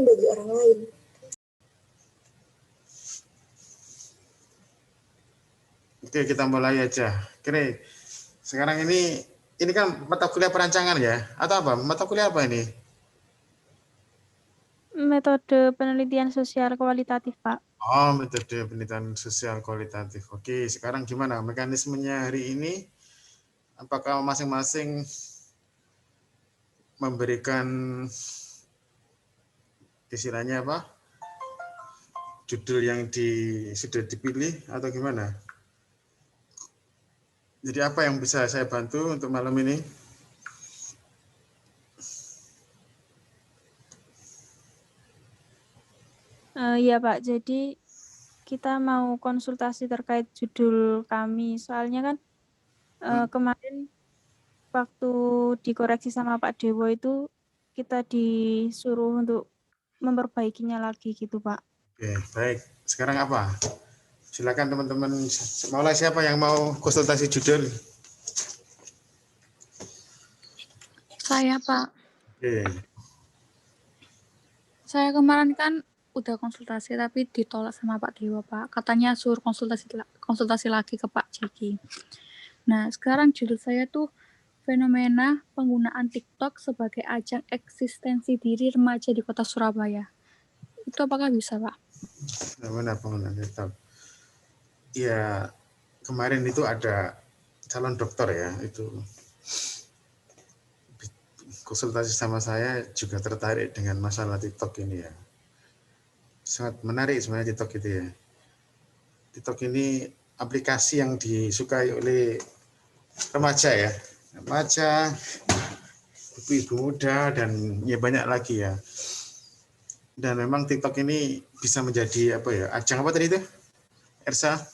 bagi orang lain. Oke, kita mulai aja. Oke, sekarang ini kan mata kuliah perancangan ya? Atau apa? Mata kuliah apa ini? Metode penelitian sosial kualitatif, Pak. Oh, metode penelitian sosial kualitatif. Oke, sekarang gimana mekanismenya hari ini? Apakah masing-masing memberikan istilahnya apa? Judul yang sudah dipilih atau gimana? Jadi apa yang bisa saya bantu untuk malam ini? Ya Pak, jadi kita mau konsultasi terkait judul kami. Soalnya kan kemarin waktu dikoreksi sama Pak Dewo itu kita disuruh untuk memperbaikinya lagi gitu Pak. Oke, baik. Sekarang apa? Silakan teman-teman. Mulai siapa yang mau konsultasi judul? Saya, Pak. Oke. Saya kemarin kan udah konsultasi tapi ditolak sama Pak Dewa, Pak. Katanya suruh konsultasi lagi ke Pak Jeki. Nah, sekarang judul saya tuh fenomena penggunaan TikTok sebagai ajang eksistensi diri remaja di Kota Surabaya. Itu apakah bisa, Pak? Fenomena penggunaan TikTok. Ya, kemarin itu ada calon dokter ya, itu konsultasi sama saya juga tertarik dengan masalah TikTok ini ya. Sangat menarik sebenarnya TikTok itu ya. TikTok ini aplikasi yang disukai oleh remaja ya. Remaja, ibu-ibu muda, dan ya banyak lagi ya. Dan memang TikTok ini bisa menjadi apa ya, ajang apa tadi itu? Ersa?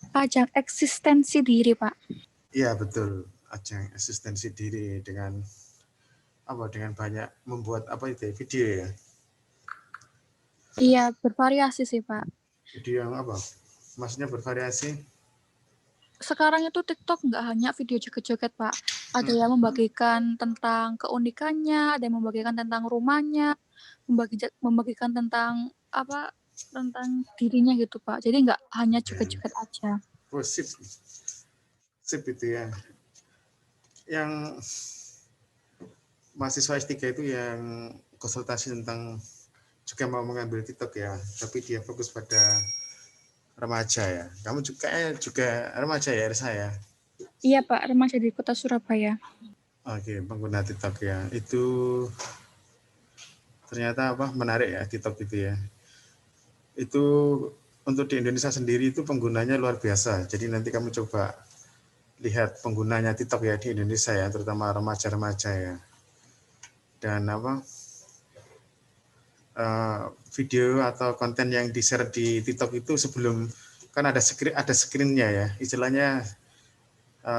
Ajang eksistensi diri, Pak. Iya betul, ajang eksistensi diri dengan banyak membuat apa itu video ya? Iya, bervariasi sih, Pak. Video yang apa? Maksudnya bervariasi? Sekarang itu TikTok nggak hanya video joget-joget, Pak. Ada yang membagikan tentang keunikannya, ada yang membagikan tentang rumahnya, membagikan tentang tentang dirinya gitu, Pak. Jadi nggak hanya joget-joget aja. Oh, sip itu ya. Yang mahasiswa S3 itu yang konsultasi tentang juga mau mengambil TikTok ya, tapi dia fokus pada remaja ya. Kamu juga remaja ya, saya? Iya, Pak, remaja di Kota Surabaya. Oke, pengguna TikTok ya. Itu ternyata menarik ya TikTok itu ya. Itu untuk di Indonesia sendiri itu penggunanya luar biasa. Jadi nanti kamu coba lihat penggunanya TikTok ya di Indonesia ya, terutama remaja-remaja ya. Dan video atau konten yang di-share di TikTok itu sebelum kan ada screen-nya ya. Istilahnya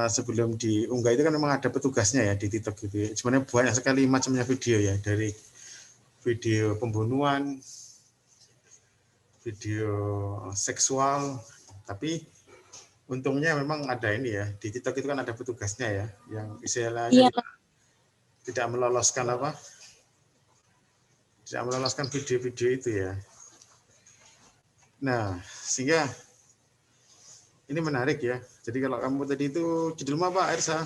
sebelum diunggah itu kan memang ada petugasnya ya di TikTok gitu ya. Sebenarnya banyak sekali macamnya video ya, dari video pembunuhan, video seksual, tapi untungnya memang ada ini ya, di TikTok itu kan ada petugasnya ya, yang istilahnya tidak meloloskan tidak meloloskan video-video itu ya. Nah, sehingga ini menarik ya. Jadi kalau kamu tadi itu judulnya apa, Ersa?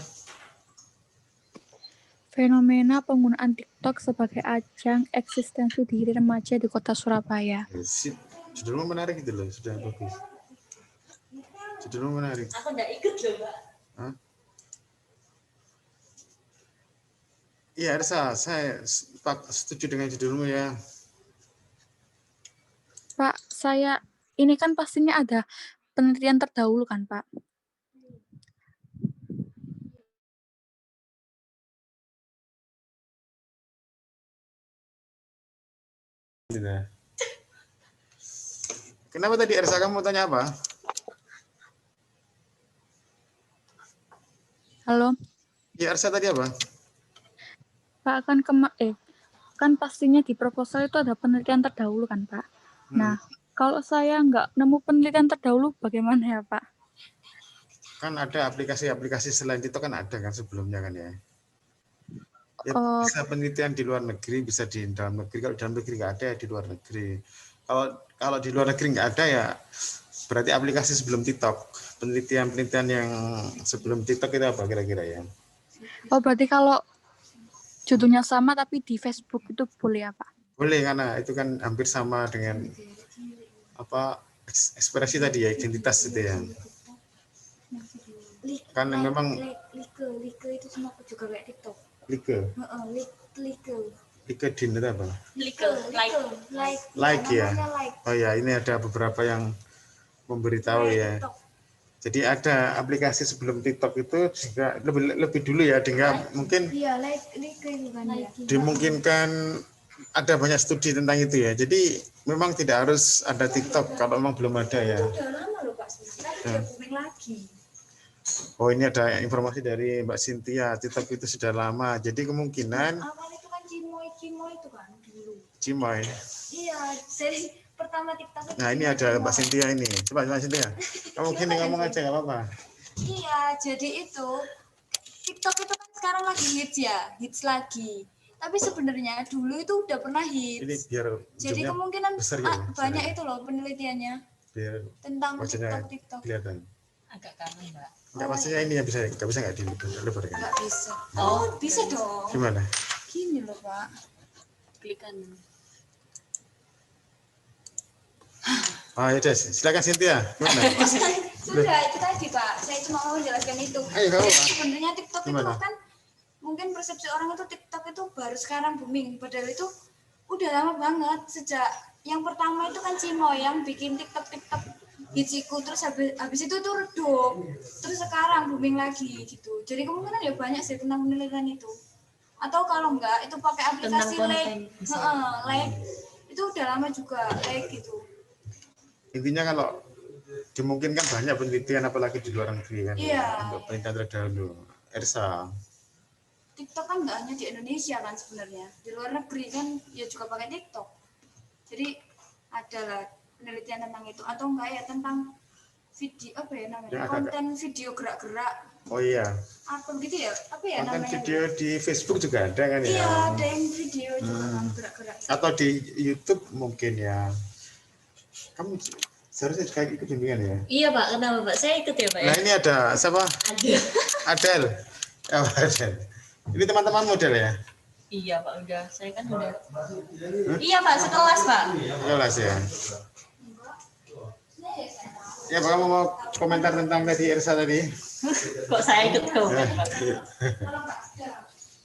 Fenomena penggunaan TikTok sebagai ajang eksistensi diri remaja di Kota Surabaya. Judulnya menarik gitu loh, sudah bagus. Judulnya menarik. Aku enggak ikut loh, Pak. Hah? Iya, Ersa, saya setuju dengan judulmu ya. Pak, ini kan pastinya ada penelitian terdahulu kan, Pak? Kenapa tadi Ersa kamu tanya apa? Halo? Ya, Ersa tadi apa? Pak, kan pastinya di proposal itu ada penelitian terdahulu kan, Pak? Nah, kalau saya nggak nemu penelitian terdahulu, bagaimana ya, Pak? Kan ada aplikasi-aplikasi selain itu kan ada kan sebelumnya kan ya? Ya, bisa penelitian di luar negeri, bisa di dalam negeri. Kalau dalam negeri nggak ada, ya di luar negeri. Kalau di luar negeri nggak ada, ya berarti aplikasi sebelum TikTok. Penelitian yang sebelum TikTok itu apa kira-kira ya? Oh, berarti kalau judulnya sama tapi di Facebook itu boleh apa? Boleh, karena itu kan hampir sama dengan apa ekspresi tadi ya, identitas itu ya. Kan memang Like itu sama aku juga kayak TikTok. LinkedIn itu apa? Like Ya. Like. Oh ya, ini ada beberapa yang memberitahu ya. Jadi ada aplikasi sebelum TikTok itu juga lebih dulu ya, dengan mungkin Iya, like itu kan ya. dimungkinkan ada banyak studi tentang itu ya. Jadi memang tidak harus ada TikTok kalau memang belum ada ya. Udah lama loh Pak, sebenarnya dia booming lagi. Oh, ini ada informasi dari Mbak Cynthia, TikTok itu sudah lama. Jadi kemungkinan Awal itu kan Cimoy itu kan dulu. Cimoy. Iya, seri pertama TikTok itu. Nah, ini ada Mbak Cynthia ini. Coba Mbak Cynthia. Kamu gini ngomong aja nggak apa-apa. Iya, jadi itu TikTok itu kan sekarang lagi hits lagi. Tapi sebenarnya dulu itu udah pernah hits. Ini biar Jadi ujungnya kemungkinan besar ya, banyak besar ya. itu loh penelitiannya Biar tentang wajahnya TikTok. kelihatan. Agak kangen, Mbak. Enggak, maksudnya ini yang bisa nggak dilebarkan. Nggak bisa. Oh, bisa dong. Gimana? Gini loh, Pak. Klik kanan. Ah, ya udah, silakan Cynthia. Gimana? Sudah, itu tadi Pak. Saya cuma mau menjelaskan itu. Ayo, kamu, Jadi Pak. sebenarnya TikTok Gimana? itu kan mungkin persepsi orang itu TikTok itu baru sekarang booming. Padahal itu udah lama banget. Sejak yang pertama itu kan Cimo yang bikin TikTok hitsiku, terus habis itu tuh redup. Terus sekarang booming lagi gitu. Jadi kemungkinan ya banyak sih tentang penelitian itu. Atau kalau enggak itu pakai aplikasi Tentang like. konten. Like itu udah lama juga like gitu. Intinya kalau dimungkinkan banyak penelitian apalagi di luar negeri kan. Iya. Untuk penelitian terdahulu. Ersa. TikTok kan nggak hanya di Indonesia kan sebenarnya, di luar negeri kan ya juga pakai TikTok. Jadi adalah penelitian tentang itu atau enggak ya tentang video apa ya namanya, Ya, konten video gerak-gerak Oh iya. apa gitu ya, apa ya Konten namanya? video di Facebook juga ada kan ya? Iya, ada yang video juga kan gerak-gerak. Atau di YouTube mungkin ya. Kamu seharusnya juga ikut bimbingan ya? Iya, Pak. Kenapa, Pak? Saya ikut ya, Pak ya? Nah, ini ada siapa? Ada. Adel. Oh, Adel. Ini teman-teman model ya? Iya, Pak. Udah. Saya kan udah. Iya, Pak. Sekelas, Pak. Jelas ya. Ya, Pak, kamu mau komentar tentang tadi Ersa tadi? Kok saya ikut komen, Pak?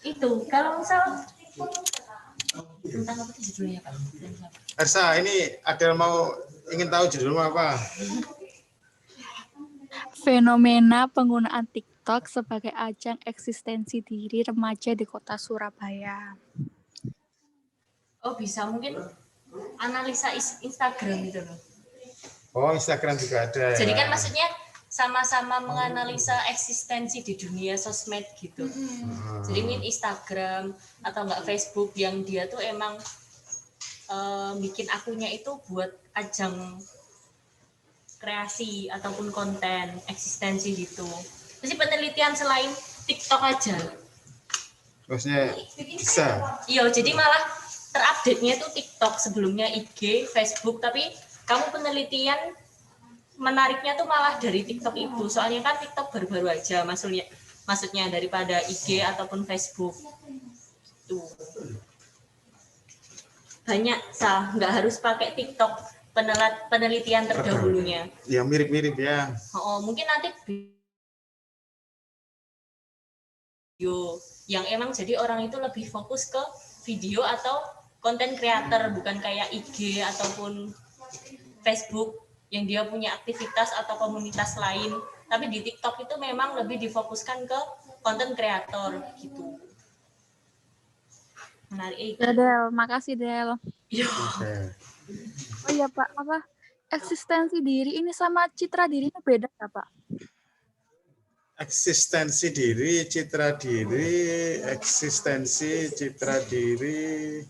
Itu. Kalau misal tentang apa sih judulnya, Pak? Ersa, ini Adel ingin tahu judulnya apa? Fenomena penggunaan TikTok sebagai ajang eksistensi diri remaja di kota Surabaya. Oh, bisa mungkin analisa Instagram gitu loh. Oh, Instagram juga ada ya. Jadi kan maksudnya sama-sama menganalisa eksistensi di dunia sosmed gitu. Jadi mungkin Instagram atau enggak Facebook yang dia tuh emang bikin akunnya itu buat ajang kreasi ataupun konten eksistensi gitu. Jadi penelitian selain TikTok aja. Maksudnya bisa. Iya, jadi malah terupdate-nya itu TikTok, sebelumnya IG, Facebook, tapi kamu penelitian menariknya tuh malah dari TikTok itu. Soalnya kan TikTok baru-baru aja maksudnya daripada IG ataupun Facebook. Tuh. Banyak nggak harus pakai TikTok penelitian terdahulunya. Ya mirip-mirip ya. Oh, mungkin nanti video yang emang jadi orang itu lebih fokus ke video atau konten creator, bukan kayak IG ataupun Facebook yang dia punya aktivitas atau komunitas lain. Tapi di TikTok itu memang lebih difokuskan ke konten creator gitu. Menarik. Ya, Del, makasih Del. Oke. Oh iya Pak, apa eksistensi diri ini sama citra diri ini beda ya Pak? Eksistensi diri, citra diri, eksistensi, citra diri.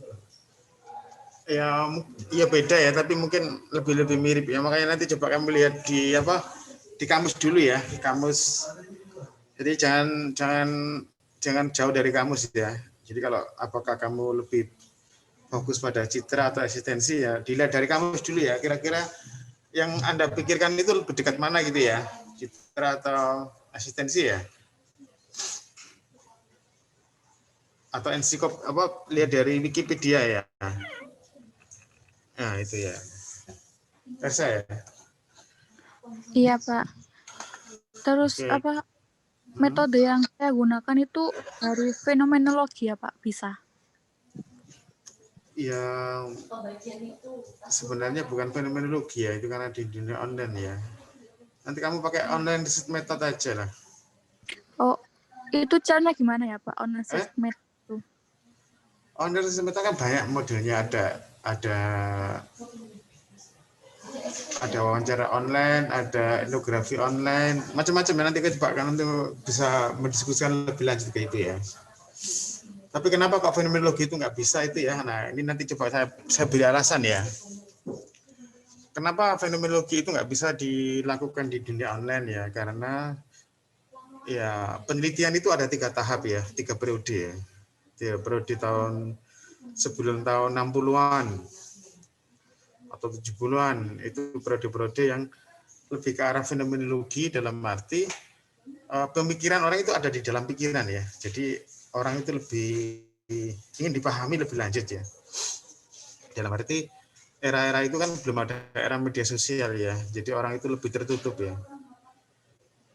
Ya beda ya, tapi mungkin lebih mirip ya. Makanya nanti coba kamu lihat di kamus dulu ya, di kamus. Jadi jangan jauh dari kamus ya. Jadi kalau apakah kamu lebih fokus pada citra atau eksistensi, ya dilihat dari kamu dulu ya, kira-kira yang Anda pikirkan itu lebih dekat mana gitu ya, citra atau eksistensi ya, atau lihat dari Wikipedia ya. Nah itu ya, Ersa ya. Iya, Pak. Terus Oke. metode yang saya gunakan itu dari fenomenologi ya, Pak, bisa? Ya, sebenarnya bukan fenomenologi ya, itu karena di dunia online ya. Nanti kamu pakai online research method aja lah. Oh, itu caranya gimana ya, Pak? Online research method itu? Online research method kan banyak modelnya, ada wawancara online, ada etnografi online, macam-macam ya. Nanti kita coba kan untuk bisa mendiskusikan lebih lanjut ke itu ya. Tapi kenapa kok fenomenologi itu nggak bisa itu ya? Nah ini nanti coba saya beri alasan ya. Kenapa fenomenologi itu nggak bisa dilakukan di dunia online ya? Karena ya penelitian itu ada 3 tahap ya, 3 periode ya. 3 periode sebelum tahun 60-an atau 70-an, itu periode-periode yang lebih ke arah fenomenologi dalam arti pemikiran orang itu ada di dalam pikiran ya. Jadi orang itu lebih ingin dipahami lebih lanjut ya. Dalam arti era-era itu kan belum ada era media sosial ya. Jadi orang itu lebih tertutup ya.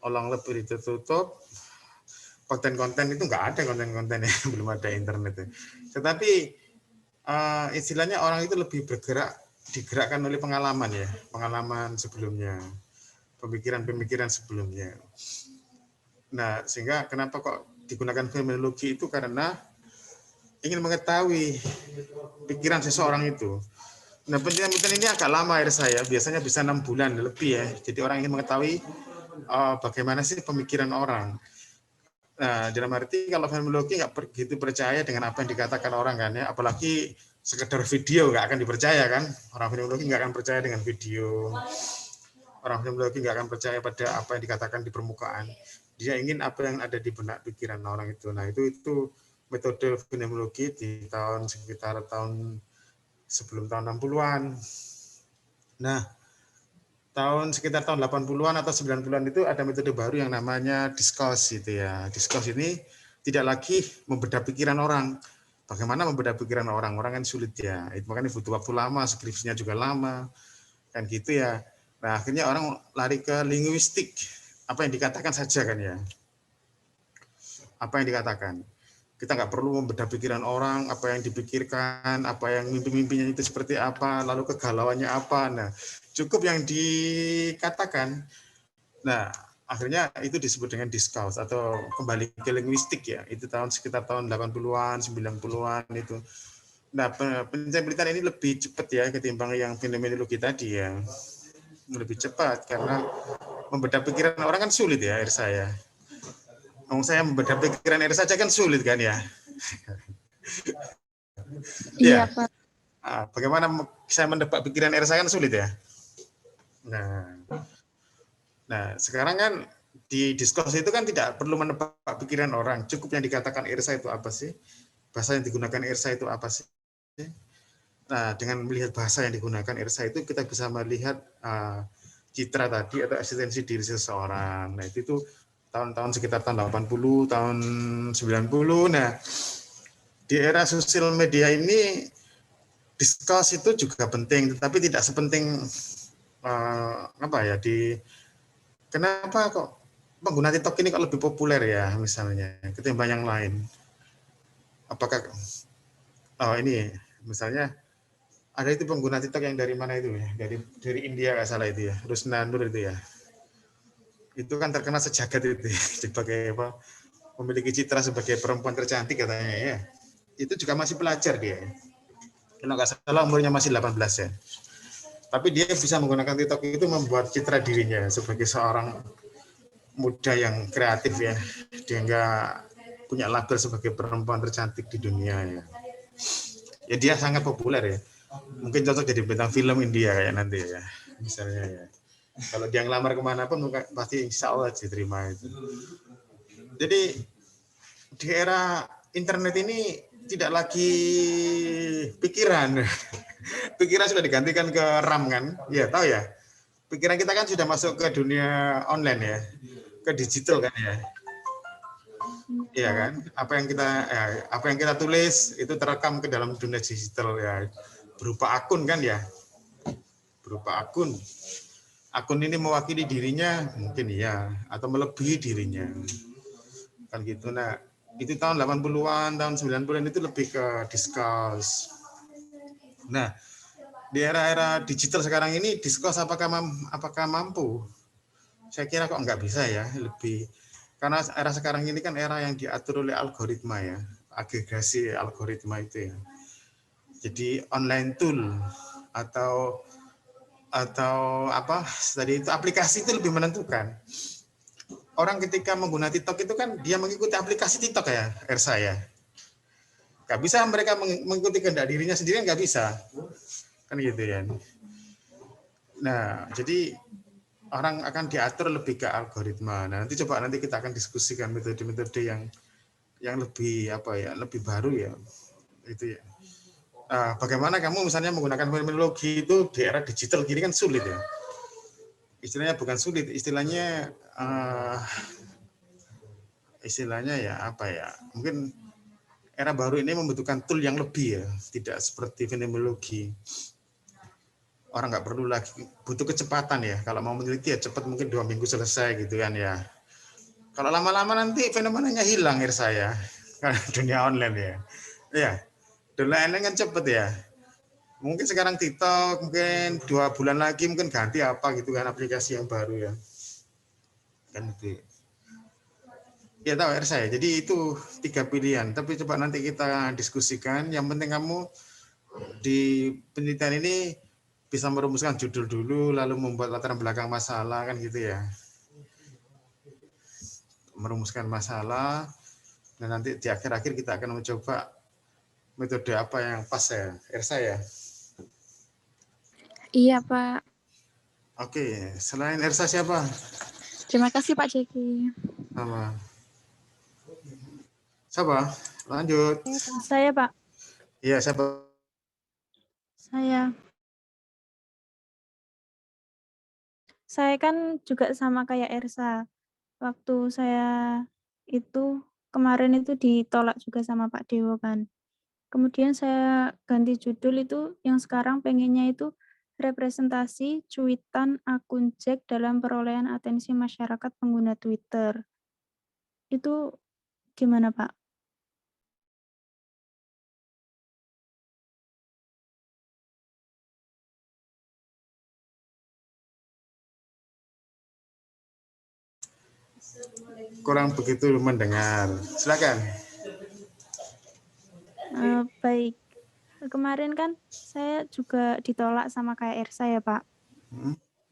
Orang lebih tertutup. Konten-konten itu nggak ada konten-konten ya, belum ada internet ya. Tetapi istilahnya orang itu lebih digerakkan oleh pengalaman ya, pengalaman sebelumnya, pemikiran-pemikiran sebelumnya. Nah, sehingga kenapa kok digunakan fenomenologi itu karena ingin mengetahui pikiran seseorang itu. Nah, penelitian ini agak lama ya saya, biasanya bisa 6 bulan lebih ya. Jadi orang ingin mengetahui bagaimana sih pemikiran orang. Nah, dalam arti kalau fenomenologi nggak begitu percaya dengan apa yang dikatakan orang kan ya, apalagi sekedar video nggak akan dipercaya kan. Orang fenomenologi nggak akan percaya dengan video. Orang fenomenologi nggak akan percaya pada apa yang dikatakan di permukaan. Dia ingin apa yang ada di benak pikiran orang itu. Nah, itu metode fenomenologi di sekitar tahun sebelum tahun 60-an. Nah, sekitar tahun 80-an atau 90-an itu ada metode baru yang namanya discourse gitu ya. Discourse ini tidak lagi membedah pikiran orang. Bagaimana membedah pikiran orang? Orang kan sulit ya. Itu makanya butuh waktu lama, skripsinya juga lama. Kan gitu ya. Nah, akhirnya orang lari ke linguistik. Apa yang dikatakan saja kan ya. Apa yang dikatakan. Kita nggak perlu membedah pikiran orang, apa yang dipikirkan, apa yang mimpi-mimpinya itu seperti apa, lalu kegalauannya apa. Nah, cukup yang dikatakan. Nah, akhirnya itu disebut dengan discourse atau kembali ke linguistik ya. Itu sekitar tahun 80-an, 90-an itu. Nah, penelitian ini lebih cepat ya ketimbang yang fenomenologi tadi ya. Lebih cepat karena membedah pikiran orang kan sulit ya, Ersa ya. Saya membedah pikiran Ersa saja kan sulit kan ya. Iya, Ya. Pak. Bagaimana saya mendebak pikiran Ersa kan sulit ya. Nah, sekarang kan di diskusi itu kan tidak perlu menebak pikiran orang. Cukup yang dikatakan Ersa itu apa sih? Bahasa yang digunakan Ersa itu apa sih? Nah, dengan melihat bahasa yang digunakan Ersa itu kita bisa melihat citra tadi atau eksistensi diri seseorang. Nah, itu tahun-tahun sekitar tahun 80, tahun 90. Nah, di era sosial media ini diskus itu juga penting, tetapi tidak sepenting kenapa kok pengguna TikTok ini kok lebih populer ya misalnya ketimbang yang lain. Apakah ini misalnya ada itu pengguna TikTok yang dari mana itu ya? Dari India nggak salah itu ya, Rusna Nur itu ya. Itu kan terkenal sejagat itu ya, sebagai memiliki citra sebagai perempuan tercantik katanya ya. Itu juga masih pelajar dia. Kalau nggak salah umurnya masih 18 ya. Tapi dia bisa menggunakan TikTok itu membuat citra dirinya sebagai seorang muda yang kreatif ya. Dia nggak punya label sebagai perempuan tercantik di dunia ya. Ya dia sangat populer ya. Mungkin cocok jadi bintang film India kayak nanti ya. Misalnya ya. Kalau dia ngelamar kemana pun pasti insya Allah diterima itu. Jadi di era internet ini tidak lagi pikiran. Pikiran sudah digantikan ke RAM kan? Ya, tahu ya. Pikiran kita kan sudah masuk ke dunia online ya, ke digital kan ya. Iya kan? Apa yang kita tulis itu terekam ke dalam dunia digital ya, berupa akun kan ya. Berupa akun. Akun ini mewakili dirinya mungkin ya, atau melebihi dirinya. Kan gitu. Nah, itu tahun 80-an, tahun 90-an itu lebih ke discuss. Nah, di era-era digital sekarang ini discuss apakah mampu? Saya kira kok nggak bisa ya, lebih karena era sekarang ini kan era yang diatur oleh algoritma ya, agregasi algoritma itu ya. Jadi online tool atau apa tadi itu aplikasi itu lebih menentukan. Orang ketika menggunakan TikTok itu kan dia mengikuti aplikasi TikTok ya, Ersa ya. Nggak bisa mereka mengikuti kehendak dirinya sendiri, nggak bisa. Kan gitu ya. Nah, jadi orang akan diatur lebih ke algoritma. Nah, nanti kita akan diskusikan metode-metode yang lebih lebih baru ya. Itu ya. Bagaimana kamu misalnya menggunakan terminologi itu di era digital gini kan sulit ya. Istilahnya bukan sulit, istilahnya ya apa ya? Mungkin era baru ini membutuhkan tool yang lebih ya, tidak seperti fenomenologi. Orang nggak perlu lagi butuh kecepatan ya. Kalau mau meneliti ya cepat, mungkin 2 minggu selesai gitu kan ya. Kalau lama-lama nanti fenomenanya hilang saya karena dunia online ya. Ya, dunia online kan cepet ya. Mungkin sekarang TikTok, mungkin 2 bulan lagi mungkin ganti apa gitu kan aplikasi yang baru ya. Kan itu. Ya tahu saya. Jadi itu 3 pilihan. Tapi coba nanti kita diskusikan. Yang penting kamu di penelitian ini bisa merumuskan judul dulu, lalu membuat latar belakang masalah kan gitu ya. Merumuskan masalah, dan nanti di akhir-akhir kita akan mencoba metode apa yang pas ya, Ersa ya. Iya Pak. Oke, selain Ersa siapa? Terima kasih Pak Jeki. Sama. Siapa? Lanjut. Saya, Pak. Iya, siapa? Saya kan juga sama kayak Ersa. Waktu saya itu kemarin itu ditolak juga sama Pak Dewo kan. Kemudian saya ganti judul itu yang sekarang pengennya itu representasi cuitan akun Jack dalam perolehan atensi masyarakat pengguna Twitter. Itu gimana, Pak? Kurang begitu mendengar. Silakan. Baik. Kemarin kan saya juga ditolak sama kayak Ersa ya, Pak.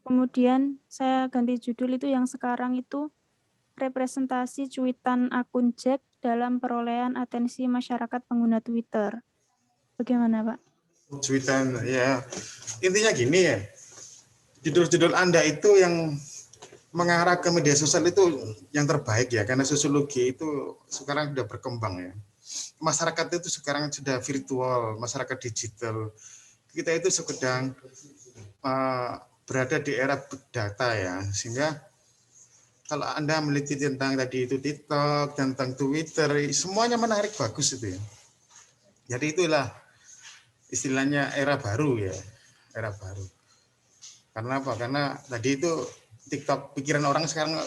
Kemudian saya ganti judul itu yang sekarang itu representasi cuitan akun Jack dalam perolehan atensi masyarakat pengguna Twitter. Bagaimana, Pak? Cuitan ya. Intinya gini ya. Judul-judul Anda itu yang mengarah ke media sosial itu yang terbaik ya, karena sosiologi itu sekarang sudah berkembang ya. Masyarakat itu sekarang sudah virtual, masyarakat digital. Kita itu sedang berada di era big data ya, sehingga kalau Anda meliti tentang tadi itu TikTok, tentang Twitter, semuanya menarik, bagus itu ya. Jadi itulah istilahnya era baru ya, era baru. Karena apa? Karena tadi itu TikTok, pikiran orang sekarang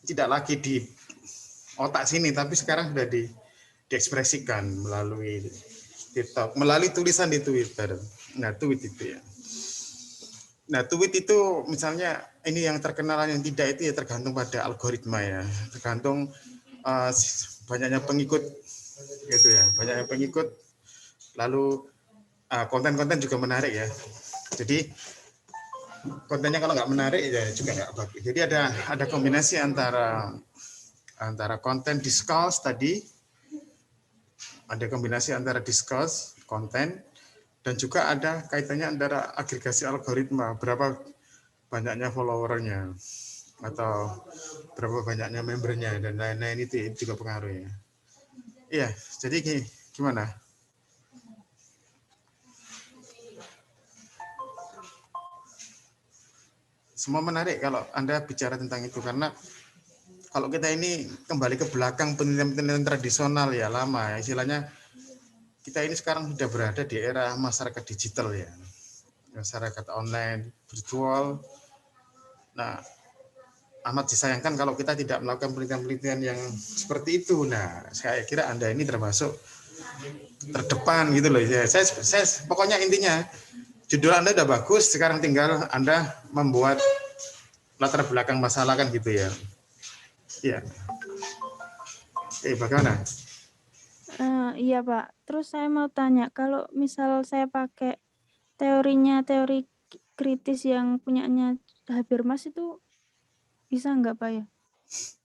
tidak lagi di otak sini, tapi sekarang sudah diekspresikan melalui TikTok, melalui tulisan di Twitter. Nah, tweet itu ya. Nah, tweet itu misalnya ini yang terkenal, yang tidak itu ya tergantung pada algoritma ya, tergantung banyaknya pengikut gitu ya, banyaknya pengikut. Lalu konten-konten juga menarik ya. Jadi kontennya kalau nggak menarik ya juga nggak bagus. Jadi ada kombinasi antara konten discourse tadi, ada kombinasi antara discourse, konten, dan juga ada kaitannya antara agregasi algoritma, berapa banyaknya followernya atau berapa banyaknya membernya dan lain-lain, itu juga pengaruhnya. Iya, jadi gimana? Semua menarik kalau Anda bicara tentang itu, karena kalau kita ini kembali ke belakang penelitian-penelitian tradisional ya, lama ya, istilahnya kita ini sekarang sudah berada di era masyarakat digital ya, masyarakat online, virtual. Nah, amat disayangkan kalau kita tidak melakukan penelitian-penelitian yang seperti itu. Nah, saya kira Anda ini termasuk terdepan gitu loh. Ya, saya pokoknya intinya judul Anda udah bagus, sekarang tinggal Anda membuat latar belakang masalah kan gitu ya. Iya. Bagaimana? Iya Pak. Terus saya mau tanya, kalau misal saya pakai teori kritis yang punyanya Habermas itu bisa nggak Pak ya?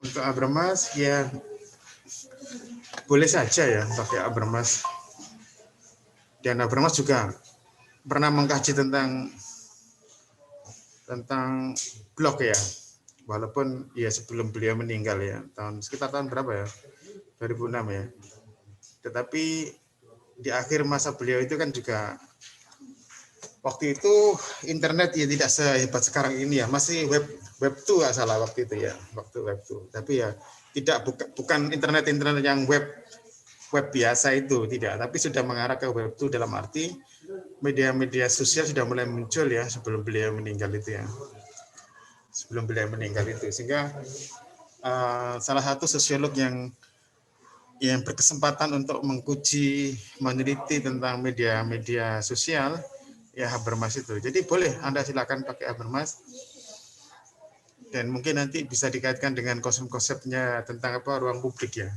Untuk Habermas ya boleh saja ya pakai Habermas. Dan Habermas juga pernah mengkaji tentang blog ya. Walaupun ya sebelum beliau meninggal ya, sekitar tahun berapa ya? 2006 ya. Tetapi di akhir masa beliau itu kan juga waktu itu internet ya tidak sehebat sekarang ini ya, masih web 2 salah waktu itu ya, waktu web 2. Tapi ya bukan internet yang web biasa itu tidak, tapi sudah mengarah ke web 2 dalam arti media-media sosial sudah mulai muncul ya sebelum beliau meninggal itu ya. Sebelum beliau meninggal itu, sehingga salah satu sosiolog yang berkesempatan untuk menguji, meneliti tentang media sosial ya Habermas itu. Jadi boleh Anda silakan pakai Habermas, dan mungkin nanti bisa dikaitkan dengan konsep-konsepnya tentang apa ruang publik ya,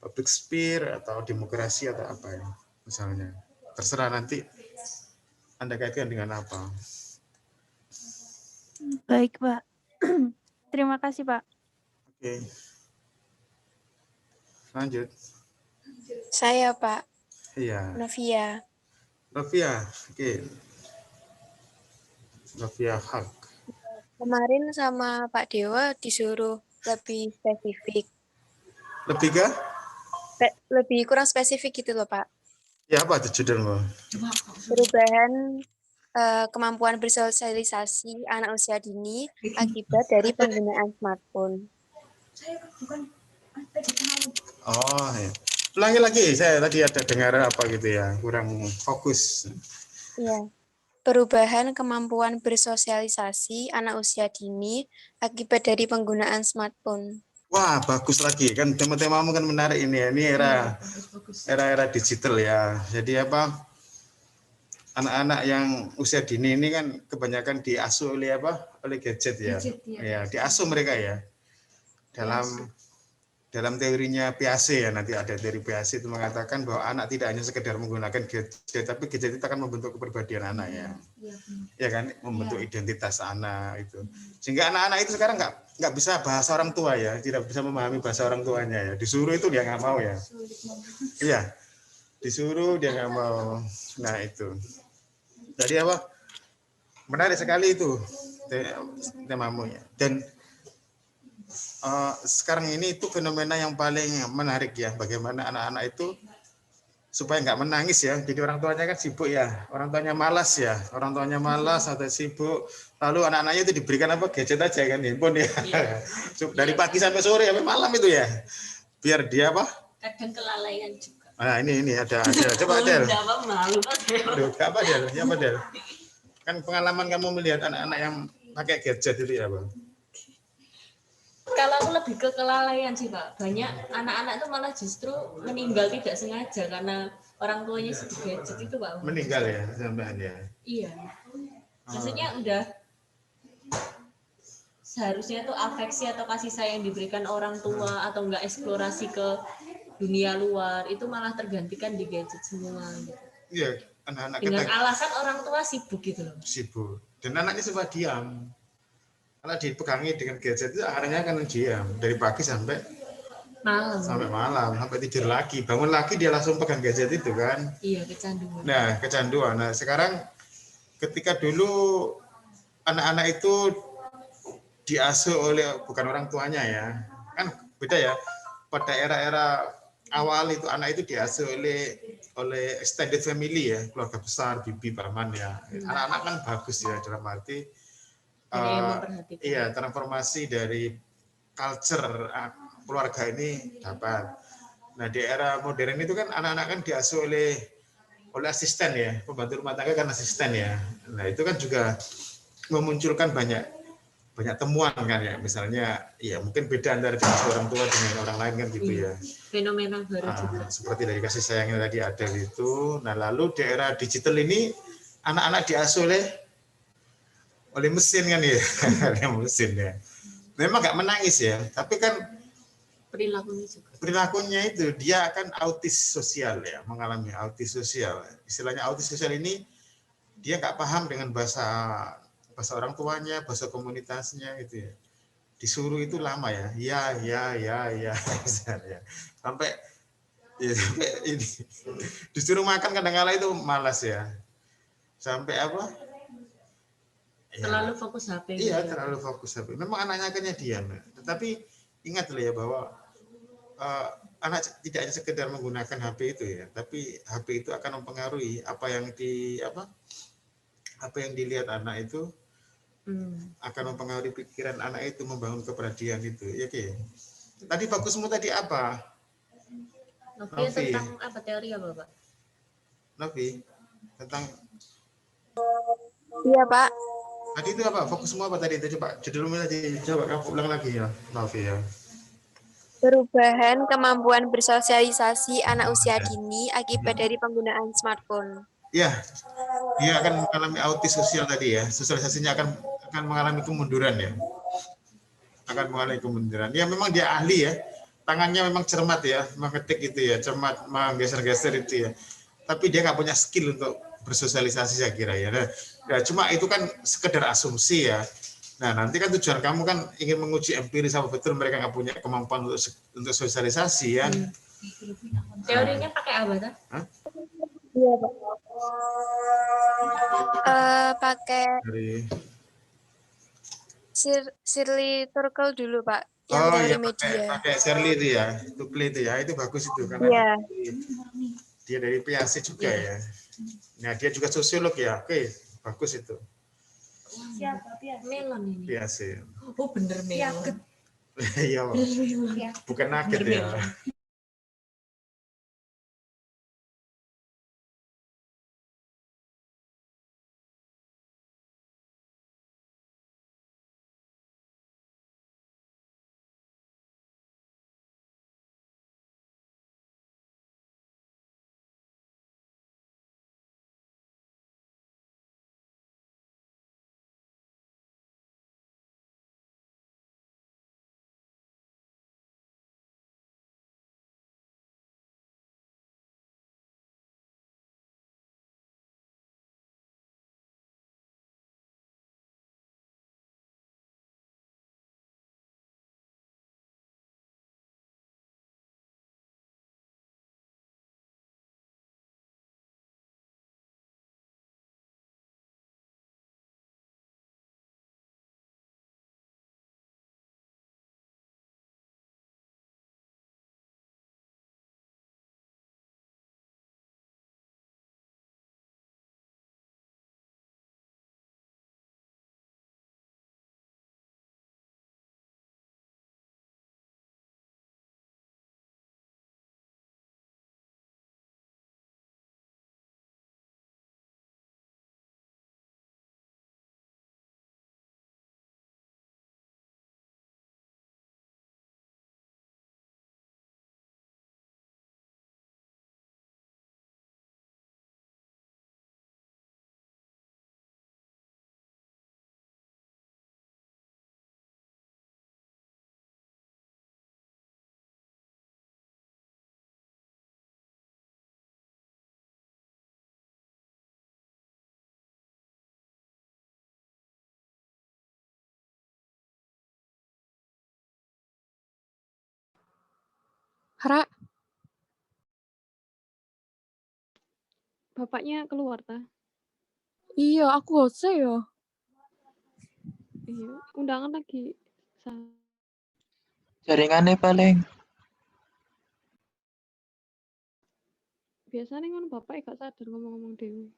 public sphere atau demokrasi atau apa ya misalnya. Terserah nanti Anda kaitkan dengan apa. Baik Pak. Terima kasih Pak. Oke. Lanjut. Saya, Pak. Iya. Novia. Oke. Novia Hak. Kemarin sama Pak Dewa disuruh lebih spesifik. Lebih kurang spesifik gitu loh, Pak. Ya, apa itu judulmu? Perubahan kemampuan bersosialisasi anak usia dini akibat dari penggunaan smartphone. Oh, ya. Ulangi lagi, saya tadi ada dengar apa gitu ya, kurang fokus. Iya. Perubahan kemampuan bersosialisasi anak usia dini akibat dari penggunaan smartphone. Wah, bagus lagi kan, tema-temamu kan menarik ini ya. Ini era digital ya. Jadi apa? Anak-anak yang usia dini ini kan kebanyakan diasuh oleh oleh gadget ya. Ya, diasuh mereka ya. Dalam teorinya Piaget ya, nanti ada teori Piaget itu mengatakan bahwa anak tidak hanya sekedar menggunakan gadget, tapi gadget itu akan membentuk kepribadian anak ya. Ya kan, membentuk identitas anak itu. Sehingga anak-anak itu sekarang nggak bisa bahasa orang tua ya, tidak bisa memahami bahasa orang tuanya ya. Disuruh itu dia nggak mau ya. Iya, disuruh dia nggak mau. Nah itu. Jadi apa? Menarik sekali itu temamu ya. Dan sekarang ini itu fenomena yang paling menarik ya, bagaimana anak-anak itu supaya nggak menangis ya. Jadi orang tuanya kan sibuk ya, orang tuanya malas atau sibuk, lalu anak-anaknya itu diberikan gadget aja kan, handphone ya. Dari pagi sampai sore sampai malam itu ya, biar dia kadang kelalaian juga. Nah ini ada coba Del. Apa Del? Kan pengalaman kamu melihat anak-anak yang pakai gadget itu ya Bang? Kalau aku lebih ke kelalaian sih Pak. Banyak anak-anak itu malah justru meninggal tidak sengaja karena orang tuanya sibuk gadget itu Pak. Meninggal ya sampean ya? Iya. Maksudnya udah seharusnya tuh afeksi atau kasih sayang diberikan orang tua atau enggak eksplorasi ke dunia luar, itu malah tergantikan di gadget semua gitu. Iya, anak-anak dengan alasan orang tua sibuk gitu loh. Sibuk. Dan anaknya sempat diam. Kalau dipegangi dengan gadget itu akhirnya kan diam dari pagi sampai malam, sampai tidur lagi, bangun lagi dia langsung pegang gadget itu kan. Iya, kecanduan. Nah, kecanduan. Nah, sekarang ketika dulu anak-anak itu diasuh oleh bukan orang tuanya ya, kan beda ya. Pada era-era awal itu anak itu diasuh oleh extended family ya, keluarga besar, bibi, paman ya. Anak-anak kan bagus ya dalam arti iya, transformasi dari culture keluarga ini dapat. Nah, di era modern itu kan anak-anak kan diasuh oleh asisten ya, pembantu rumah tangga kan asisten ya. Nah, itu kan juga memunculkan banyak temuan kan ya, misalnya ya mungkin beda antara orang tua dengan orang lain kan gitu ya. Fenomena baru juga. Seperti dari kasih sayangnya tadi ada itu. Nah, lalu di era digital ini anak-anak diasuh oleh mesin kan ya, oleh mesin ya. Memang nggak menangis ya, tapi kan perilakunya itu dia akan autis sosial ya, mengalami autis sosial. Istilahnya autis sosial ini dia nggak paham dengan bahasa orang tuanya, bahasa komunitasnya gitu ya. Disuruh itu lama ya, ya, misalnya. Sampai ini disuruh makan kadang-kala itu malas ya. Sampai apa? Terlalu fokus HP. Iya, terlalu fokus HP. Memang anaknya akhirnya diam. Tetapi ingat loh ya bahwa anak tidak hanya sekedar menggunakan HP itu ya, tapi HP itu akan mempengaruhi apa yang dilihat anak itu, akan mempengaruhi pikiran anak itu, membangun kepribadian itu. Ya, Ki. Tadi bagusmu tadi apa? Novi tentang apa teori apa, Pak? Novi tentang Iya, Pak. tadi itu apa? Fokusmu apa tadi itu? Coba judulnya tadi, coba kamu ulang lagi ya, Novi ya. Perubahan kemampuan bersosialisasi anak usia dini akibat dari penggunaan smartphone. Ya, dia akan mengalami autis sosial tadi ya. Sosialisasinya akan mengalami kemunduran ya. Akan mengalami kemunduran. Ya memang dia ahli ya. Tangannya memang cermat ya, mengetik itu ya, cermat, menggeser-geser itu ya. Tapi dia nggak punya skill untuk bersosialisasi saya kira ya. Nah, cuma itu kan sekedar asumsi ya. Nah, nanti kan tujuan kamu kan ingin menguji empiris apa betul mereka nggak punya kemampuan untuk sosialisasi ya. Teorinya pakai apa tuh? Iya, Pak. Pakai Shirley Turkle dulu, Pak. Yang dari media. Pakai Shirley itu ya, Turkle itu ya, itu bagus itu karena dia dari PAC juga ya. Nah, dia juga sosiolog ya. Oke, bagus itu. Siapa? Melon ini. PAC. Oh, bener melon. Iya, bukan nugget ya. Hara, bapaknya keluar ta? Iya, aku hostnya ya. Iya, undangan lagi. Jaringannya paling biasanya ngono bapak gak sadar ngomong-ngomong dewe.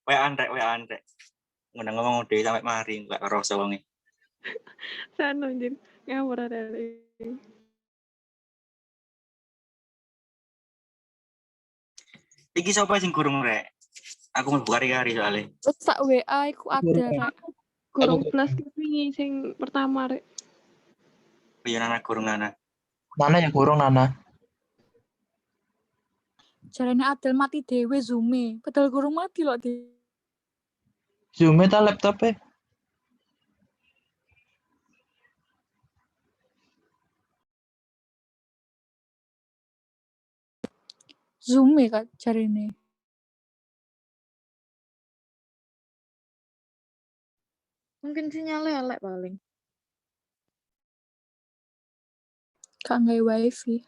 Wean rek. Ngundang ngomong dhewe sampe mari gak kerasa wonge. Sano anjir, ngawur ada. Iki sapa sing gurung rek? Aku mlebu kari-kari soalnya. Terus tak WA iku ada rek. Gurung plus kepingi sing pertama rek. Iya Nana gurung Nana. Nana ya kurung Nana. Jarene Adel mati dhewe Zume. Padahal gurung mati loh di. Zoom ta laptopnya. Zume kak jarene. Mungkin sinyalnya elek paling. Gak nggawe wifi.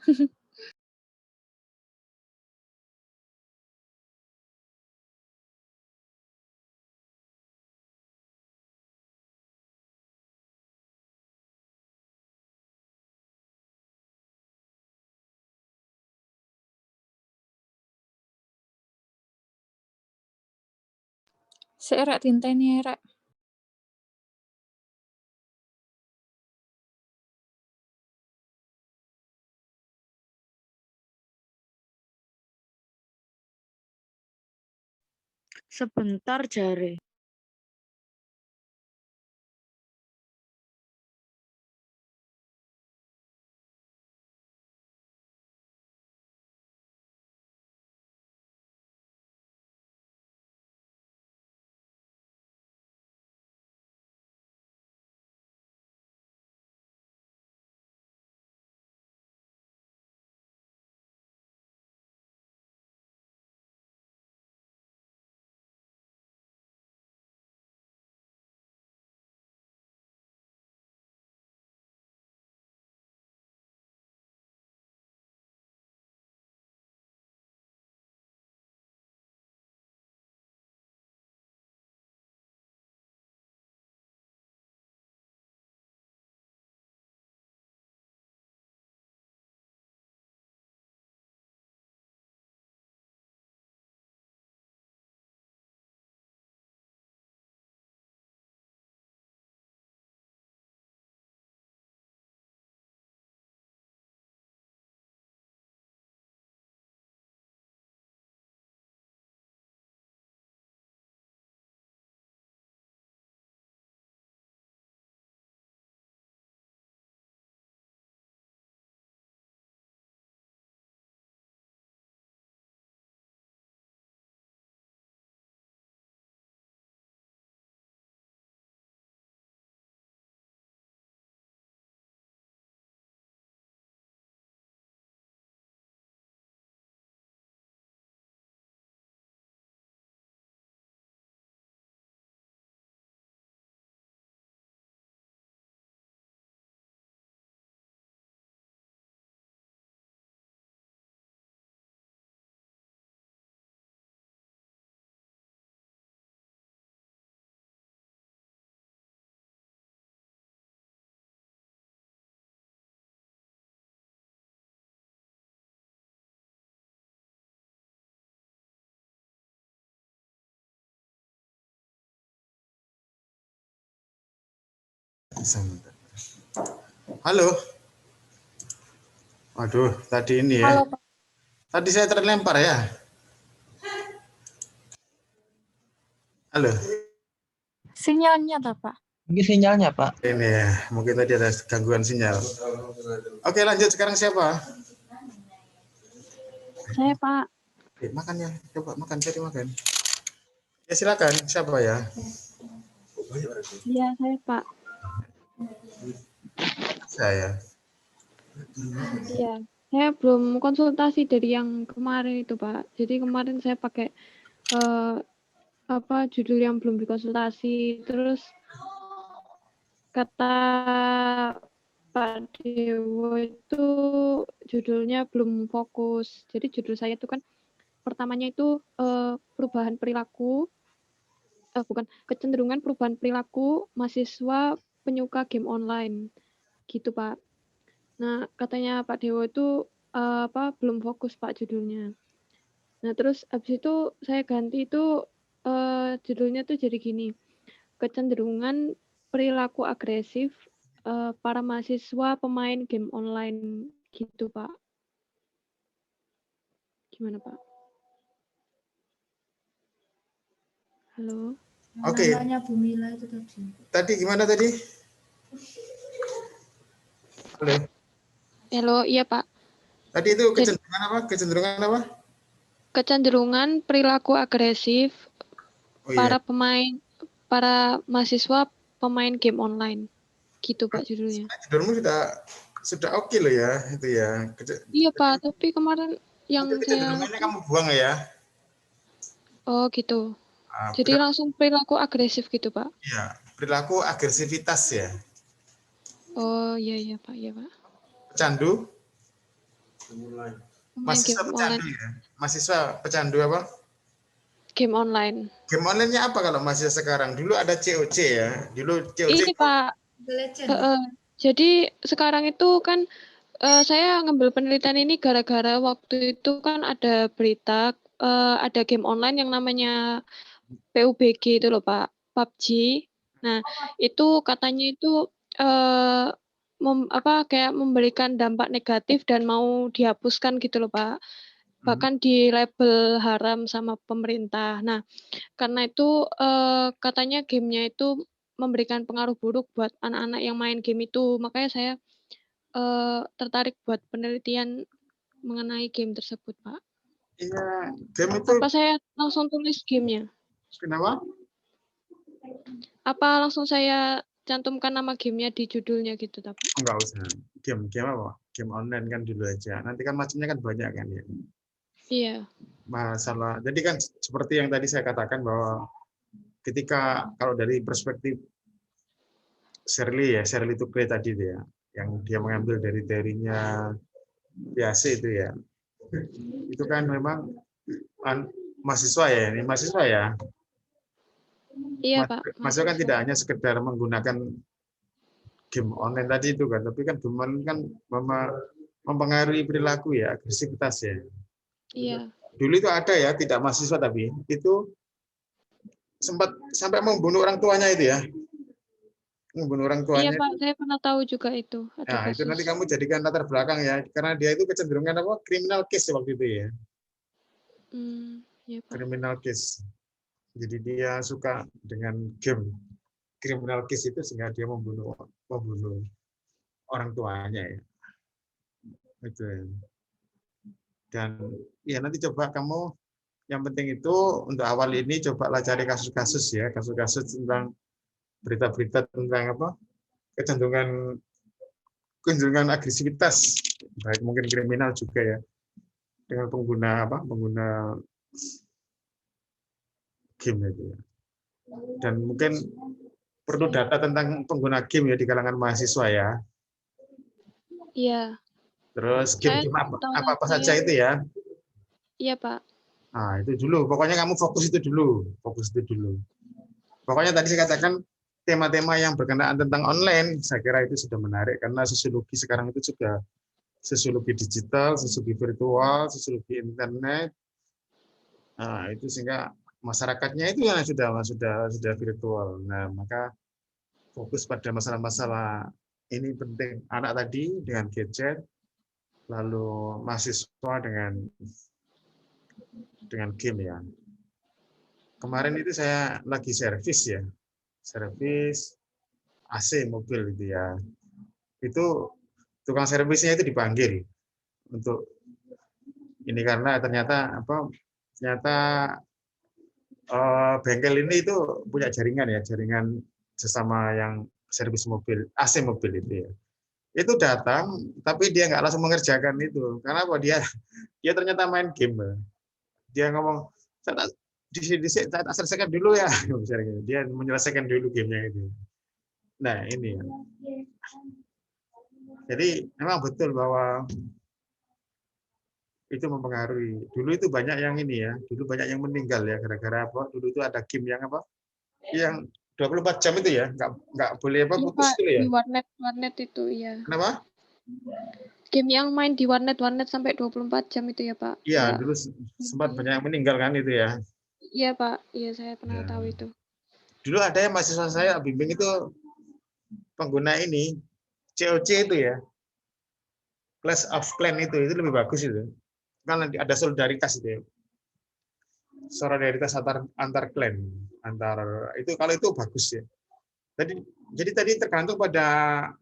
Sik rek tinteni rek. Sebentar jare. Halo. Waduh, tadi ini ya. Halo Pak. Tadi saya terlempar ya. Halo. Sinyalnya tak Pak? Ini sinyalnya Pak. Ini ya, mungkin tadi ada gangguan sinyal. Oke, lanjut. Sekarang siapa? Saya Pak. Makan ya, coba makan, cari makan. Ya silakan, siapa ya? Iya, saya Pak. Saya. Iya, saya belum konsultasi dari yang kemarin itu Pak. Jadi kemarin saya pakai judul yang belum dikonsultasi. Terus kata Pak Dewo itu judulnya belum fokus. Jadi judul saya itu kan pertamanya itu perubahan perilaku, kecenderungan perubahan perilaku mahasiswa penyuka game online, gitu Pak. Nah, katanya Pak Dewo itu belum fokus Pak judulnya. Nah, terus habis itu saya ganti itu judulnya tuh jadi gini. Kecenderungan perilaku agresif para mahasiswa pemain game online gitu, Pak. Gimana, Pak? Halo. Oke. Namanya Bu Mila itu tadi. Tadi gimana tadi? Halo. Halo, iya, Pak. Tadi itu kecenderungan apa? Kecenderungan apa? Kecenderungan perilaku agresif iya. para mahasiswa pemain game online. Gitu, Pak judulnya. Judulmu sudah oke loh ya, itu ya. Iya, Pak, tapi kemarin yang saya kamu buang ya. Oh, gitu. Jadi langsung perilaku agresif gitu, Pak? Iya, perilaku agresivitas ya. Oh, iya, Pak. Iya, Pak. Pecandu? Mahasiswa pecandu ya? Mahasiswa pecandu apa? Game online. Game online-nya apa kalau mahasiswa sekarang? Dulu ada COC ya. Dulu COC. Ini, Pak. Jadi sekarang itu kan saya ngambil penelitian ini gara-gara waktu itu kan ada berita ada game online yang namanya PUBG itu loh Pak, PUBG. Nah, itu katanya itu kayak memberikan dampak negatif dan mau dihapuskan gitu loh Pak. Bahkan di label haram sama pemerintah. Nah, karena itu katanya gamenya itu memberikan pengaruh buruk buat anak-anak yang main game itu. Makanya saya tertarik buat penelitian mengenai game tersebut, Pak. Iya, game itu. Apa saya langsung tulis gamenya? Kenapa? Apa langsung saya cantumkan nama gamenya di judulnya gitu, tapi? Enggak usah. Game apa? Game online kan dulu aja. Nanti kan macamnya kan banyak kan ya. Iya. Masalah. Jadi kan seperti yang tadi saya katakan bahwa ketika kalau dari perspektif Shirley itu tadi dia, yang dia mengambil dari teorinya biasa itu ya. Itu kan memang mahasiswa ya, ini mahasiswa ya. Iya, Pak. Mahasiswa kan tidak hanya sekedar menggunakan game online tadi itu kan, tapi kan game online kan mempengaruhi perilaku ya, agresivitas ya. Iya. Dulu itu ada ya, tidak mahasiswa tapi itu sempat sampai membunuh orang tuanya itu ya. Membunuh orang tuanya. Iya, Pak, saya pernah tahu juga itu. Nah, itu nanti kamu jadikan latar belakang ya, karena dia itu kecenderungan apa? Criminal case waktu itu ya. Iya, Pak. Criminal case. Jadi dia suka dengan game. Criminal case itu sehingga dia membunuh orang tuanya ya. Itu ya. Dan ya nanti coba kamu, yang penting itu untuk awal ini cobalah cari kasus-kasus ya, kasus-kasus tentang berita-berita tentang apa? kecenderungan agresivitas, baik mungkin kriminal juga ya, dengan pengguna game itu ya. Dan mungkin perlu data tentang pengguna game ya di kalangan mahasiswa ya. Iya. Terus game apa saja itu ya. Iya, Pak. Nah, itu dulu. Pokoknya kamu fokus itu dulu. Pokoknya tadi saya katakan tema-tema yang berkenaan tentang online, saya kira itu sudah menarik karena sosiologi sekarang itu juga sosiologi digital, sosiologi virtual, sosiologi internet. Nah, itu sehingga masyarakatnya itu yang sudah virtual. Nah, maka fokus pada masalah-masalah ini penting. Anak tadi dengan gadget, lalu mahasiswa dengan game ya. Kemarin itu saya lagi servis AC mobil itu ya. Itu tukang servisnya itu dipanggil untuk ini karena ternyata bengkel ini itu punya jaringan sesama yang servis mobil, AC mobil itu ya. Itu datang, tapi dia nggak langsung mengerjakan itu. Karena apa? Dia ternyata main game. Dia ngomong, saya selesaikan dulu ya. Dia menyelesaikan dulu gamenya itu. Nah ini ya. Jadi memang betul bahwa itu mempengaruhi. Dulu itu banyak yang ini ya. Dulu banyak yang meninggal ya gara-gara apa? Dulu itu ada game yang apa? Yang 24 jam itu ya, nggak boleh apa putus itu ya. Di warnet itu ya. Kenapa? Game yang main di warnet sampai 24 jam itu ya, Pak? Iya, Ya. dulu sempat banyak yang meninggal kan itu ya. Iya, Pak. Iya, saya pernah Ya. tahu itu. Dulu ada yang mahasiswa saya bimbing itu pengguna ini COC itu ya. Clash of Clan itu lebih bagus itu. Kan nanti ada solidaritas itu ya. Solidaritas antar clan, itu kalau itu bagus ya. Jadi tadi tergantung pada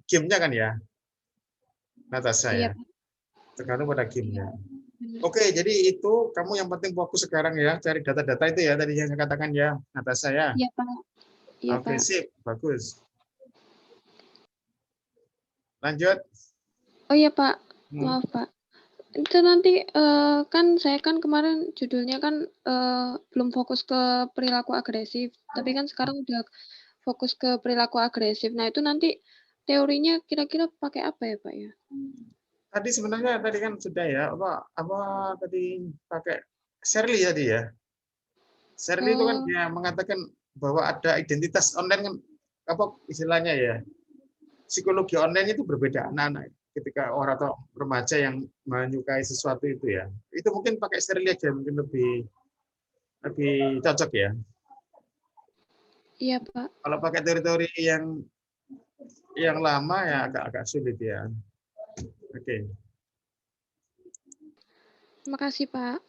gamenya kan ya, Natasha Iya, ya. Pak. Tergantung pada gamenya. Benar. Oke, jadi itu kamu yang penting fokus sekarang ya, cari data-data itu ya tadi yang saya katakan ya, Natasha ya. Iya, Pak. Iya, Oke, Pak. sip, bagus. Lanjut. Oh iya, Pak. Maaf, Pak. Itu nanti kan saya kan kemarin judulnya kan belum fokus ke perilaku agresif, tapi kan sekarang udah fokus ke perilaku agresif. Nah, itu nanti teorinya kira-kira pakai apa ya, Pak ya? Tadi sebenarnya tadi kan sudah ya, apa tadi pakai Shirley tadi ya. Shirley itu kan dia mengatakan bahwa ada identitas online kan, apa istilahnya ya, psikologi online itu berbeda anak-anak ketika orang atau remaja yang menyukai sesuatu itu ya, itu mungkin pakai Shirley aja mungkin lebih cocok ya. Iya, Pak. Kalau pakai teori-teori yang lama ya agak sulit ya. Oke. Terima kasih, Pak.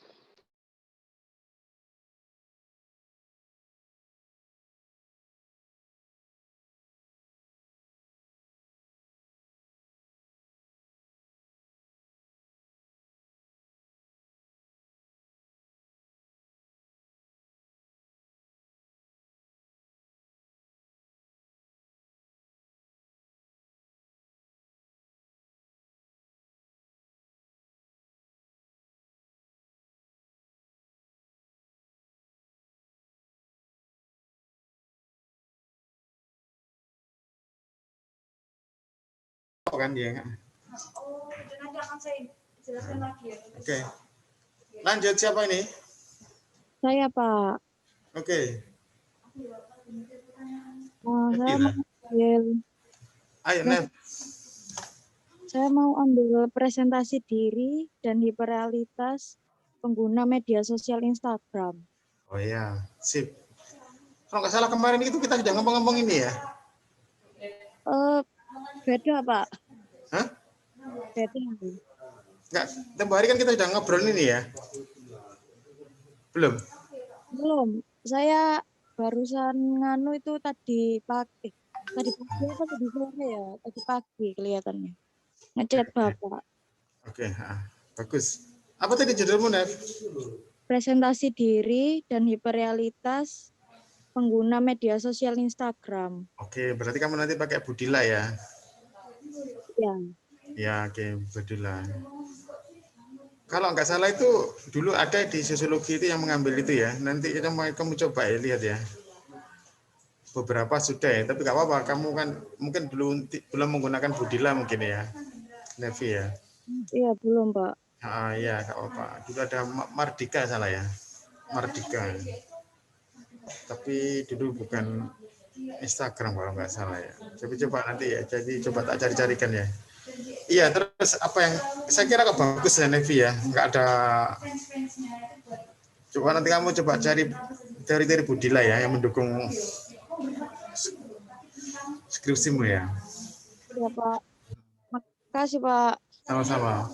Kan dia. Oh, nanti akan saya jelaskan lagi ya. Oke. Lanjut, siapa ini? Saya, Pak. Oke. Saya mau ambil. Ayo, Nev. Saya mau ambil presentasi diri dan hiperrealitas pengguna media sosial Instagram. Oh ya, sip. Kalau nggak salah kemarin itu kita sudah ngomong-ngomong ini ya. Beda, Pak. Hah? Beda. Enggak, tempo hari kan kita sudah ngobrol ini ya. Belum? Belum. Saya barusan nganu itu tadi pagi. Tadi pagi apa tadi sore ya? Tadi pagi kelihatannya. Ngechat Bapak. Oke, bagus. Apa tadi judulmu, Nev? Presentasi diri dan hiperrealitas pengguna media sosial Instagram. Oke, berarti kamu nanti pakai Budila ya? Ya. Ya, oke, Budila. Kalau nggak salah itu dulu ada di sosiologi itu yang mengambil itu ya. Nanti kamu coba ya, lihat ya. Beberapa sudah ya, tapi nggak apa-apa. Kamu kan mungkin belum menggunakan Budila mungkin ya, Nevi ya. Iya, belum, Pak. Iya, nggak apa-apa. Dulu ada Mardika salah ya, Mardika. Tapi dulu bukan Instagram kalau nggak salah ya. Coba nanti ya. Jadi coba tak cari-carikan ya. Iya, terus apa yang saya kira kok bagus ya Nevi ya. Nggak ada. Coba nanti kamu coba cari teori-teori Budila ya yang mendukung skripsimu ya. Iya, Pak. Makasih, Pak. Sama-sama.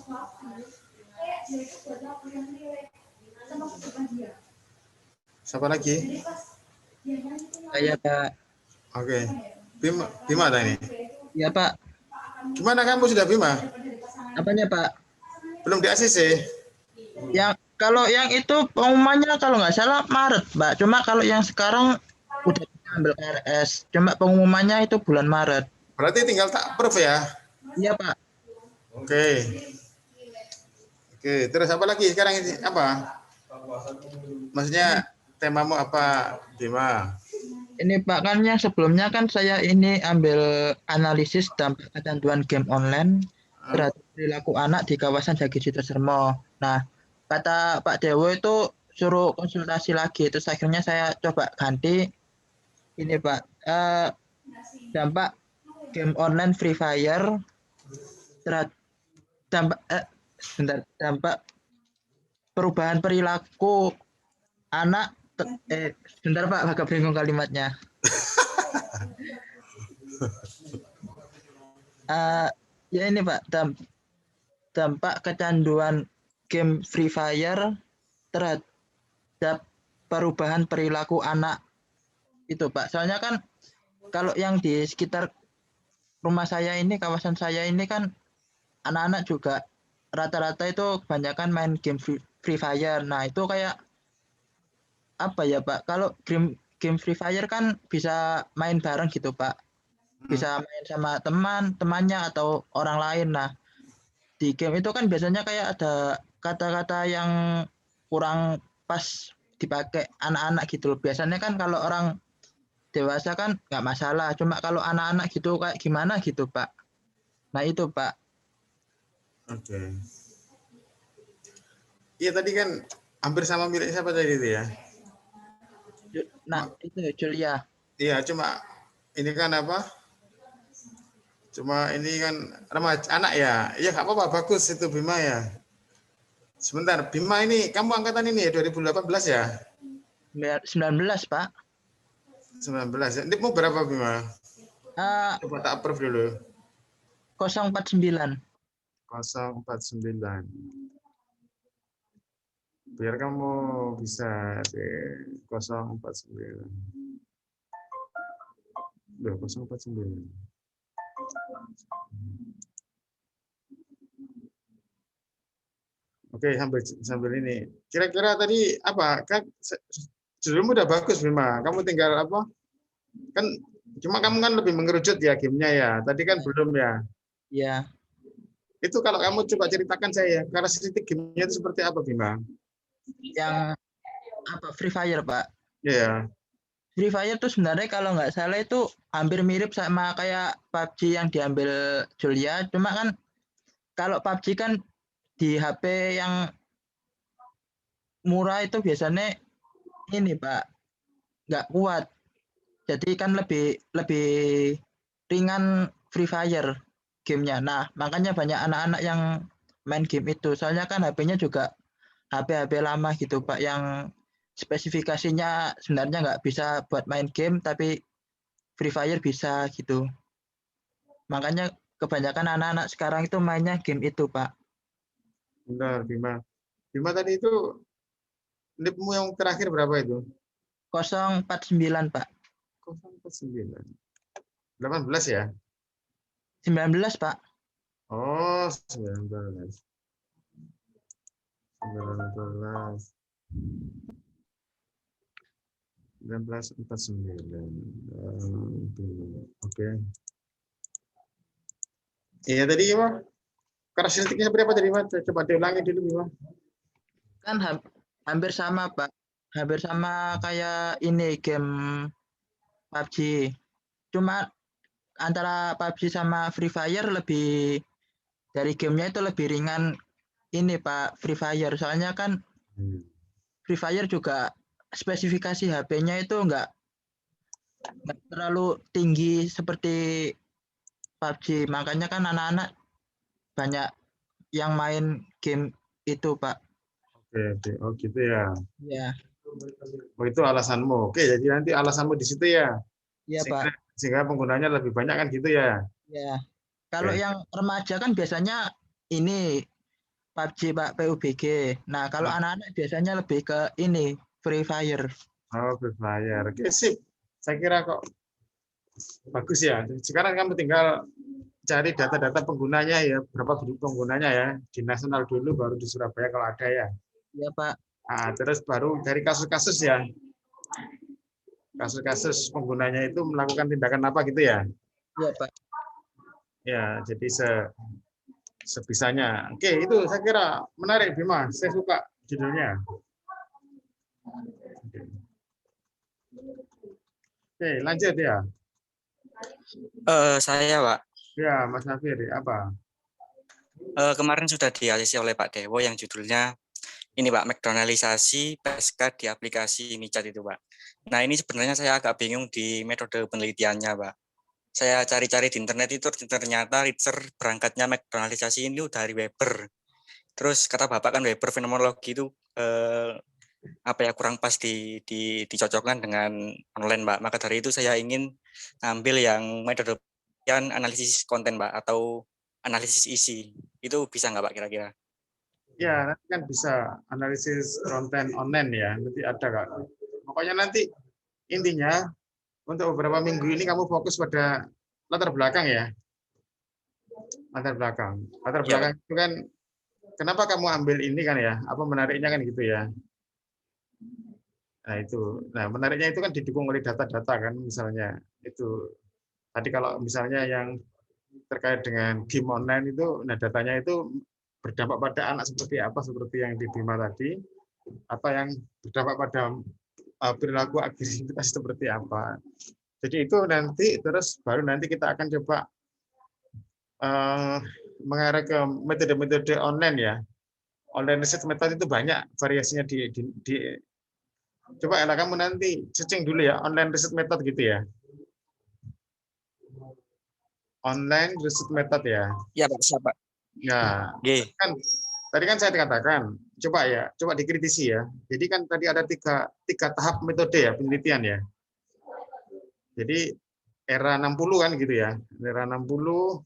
Siapa lagi? Saya, Pak. Oke. Bima ada ini? Iya, Pak. Gimana kamu sudah Bima? Apanya, Pak? Belum di ACC? Yang kalau yang itu pengumumannya kalau nggak salah Maret, Pak. Cuma kalau yang sekarang udah ambil KRS. Cuma pengumumannya itu bulan Maret. Berarti tinggal tak approve ya? Iya, Pak. Oke. Oke, terus apa lagi sekarang ini? Apa? Maksudnya temamu apa, Bima? Ini Pak, kan yang sebelumnya kan saya ini ambil analisis dampak kecanduan game online terhadap perilaku anak di kawasan Jagir Sermo. Nah, kata Pak Dewo itu suruh konsultasi lagi, terus akhirnya saya coba ganti ini Pak, dampak game online Free Fire dampak perubahan perilaku anak sebentar Pak, agak bingung kalimatnya. Ya ini Pak, dampak kecanduan game Free Fire terhadap perubahan perilaku anak itu Pak. Soalnya kan kalau yang di sekitar rumah saya ini, kawasan saya ini kan anak-anak juga rata-rata itu kebanyakan main game Free Fire. Nah itu kayak apa ya Pak, kalau game Free Fire kan bisa main bareng gitu Pak, bisa main sama temannya atau orang lain. Nah di game itu kan biasanya kayak ada kata-kata yang kurang pas dipakai anak-anak gitu loh. Biasanya kan kalau orang dewasa kan nggak masalah, cuma kalau anak-anak gitu kayak gimana gitu Pak. Nah itu Pak. Oke. Iya tadi kan hampir sama milik siapa tadi itu ya? Nah itu Julia. Iya cuma ini kan apa? Cuma ini kan remaja anak ya. Iya nggak apa-apa, bagus itu Bima ya. Sebentar, Bima ini kamu angkatan ini ya 2018 ya? 19 Pak. 19 ya. Nipmu berapa Bima? Coba tak approve dulu. 049. 049. Biar kamu bisa 049. Loh, 049. Oke, sambil ini. Kira-kira tadi apa? Kan judulmu udah bagus Bima. Kamu tinggal apa? Kan cuma kamu kan lebih mengerucut ya gamenya ya. Tadi kan belum ya. Iya. Itu kalau kamu coba ceritakan saya, karakteristik gamenya itu seperti apa Bima? Yang apa Free Fire Pak? Iya. Free Fire tuh sebenarnya kalau nggak salah itu hampir mirip sama kayak PUBG yang diambil Julia. Cuma kan kalau PUBG kan di HP yang murah itu biasanya ini Pak nggak kuat. Jadi kan lebih ringan Free Fire gamenya. Nah makanya banyak anak-anak yang main game itu. Soalnya kan HP-nya juga HP lama gitu Pak, yang spesifikasinya sebenarnya nggak bisa buat main game, tapi Free Fire bisa gitu. Makanya kebanyakan anak-anak sekarang itu mainnya game itu Pak. Benar Bima. Bima tadi itu nipmu yang terakhir berapa itu? 049 Pak. 049. 18 ya? 19 Pak. Oh 19. 1949. Oke. Iya tadi Bima. Karakteristiknya seperti apa tadi Bima? Coba diulangi dulu Bima. Kan hampir sama Pak. Hampir sama kayak ini game PUBG. Cuma antara PUBG sama Free Fire lebih dari gamenya itu lebih ringan ini Pak, Free Fire. Soalnya kan Free Fire juga spesifikasi HP-nya itu nggak terlalu tinggi seperti PUBG. Makanya kan anak-anak banyak yang main game itu Pak. Oke. Oh gitu ya. Ya. Oh itu alasanmu. Oke, jadi nanti alasanmu di situ ya. Iya Pak. Sehingga penggunanya lebih banyak kan gitu ya. Ya. Kalau yang remaja kan biasanya ini PUBG Pak, PUBG. Nah, kalau anak-anak biasanya lebih ke ini Free Fire. Oh, Free Fire. Oke, sip. Saya kira kok bagus ya. Sekarang kamu tinggal cari data-data penggunanya ya, berapa penggunanya ya. Di nasional dulu, baru di Surabaya kalau ada ya. Iya Pak. Nah, terus baru dari kasus-kasus ya. Kasus-kasus penggunanya itu melakukan tindakan apa gitu ya. Iya Pak. Ya, jadi sebisanya. Oke, itu saya kira menarik Bima. Saya suka judulnya. Oke, lanjut ya. Saya Pak. Ya, Mas Nafir, apa? Kemarin sudah dialisi oleh Pak Dewo yang judulnya ini Pak, McDonaldisasi PSK di aplikasi Micat itu Pak. Nah ini sebenarnya saya agak bingung di metode penelitiannya Pak. saya cari-cari di internet itu ternyata Ritzer berangkatnya McDonaldisasi ini dari Weber. Terus kata Bapak kan Weber fenomenologi itu kurang pas dicocokkan dengan online, Mbak. Maka dari itu saya ingin ambil yang metode analisis konten, Mbak, atau analisis isi. Itu bisa nggak, Pak, kira-kira? Ya, nanti kan bisa analisis konten online ya. Nanti ada Kak. Pokoknya nanti intinya untuk beberapa minggu ini kamu fokus pada latar belakang ya. Latar belakang. Latar belakang itu kan kenapa kamu ambil ini kan ya? Apa menariknya kan gitu ya. Nah, itu. Nah, menariknya itu kan didukung oleh data-data kan misalnya. Itu tadi kalau misalnya yang terkait dengan game online itu, nah datanya itu berdampak pada anak seperti apa, seperti yang di Bima tadi, apa yang berdampak pada perilaku agresivitas seperti apa. Jadi itu nanti terus baru nanti kita akan coba mengarah ke metode-metode online ya. Online research method itu banyak variasinya coba Ella kamu nanti searching dulu ya online research method gitu ya. Online research method ya. Ya, Pak, siapa? Ya, tadi kan saya katakan, coba dikritisi ya. Jadi kan tadi ada tiga tahap metode ya penelitian ya. Jadi era 60 kan gitu ya. Era 60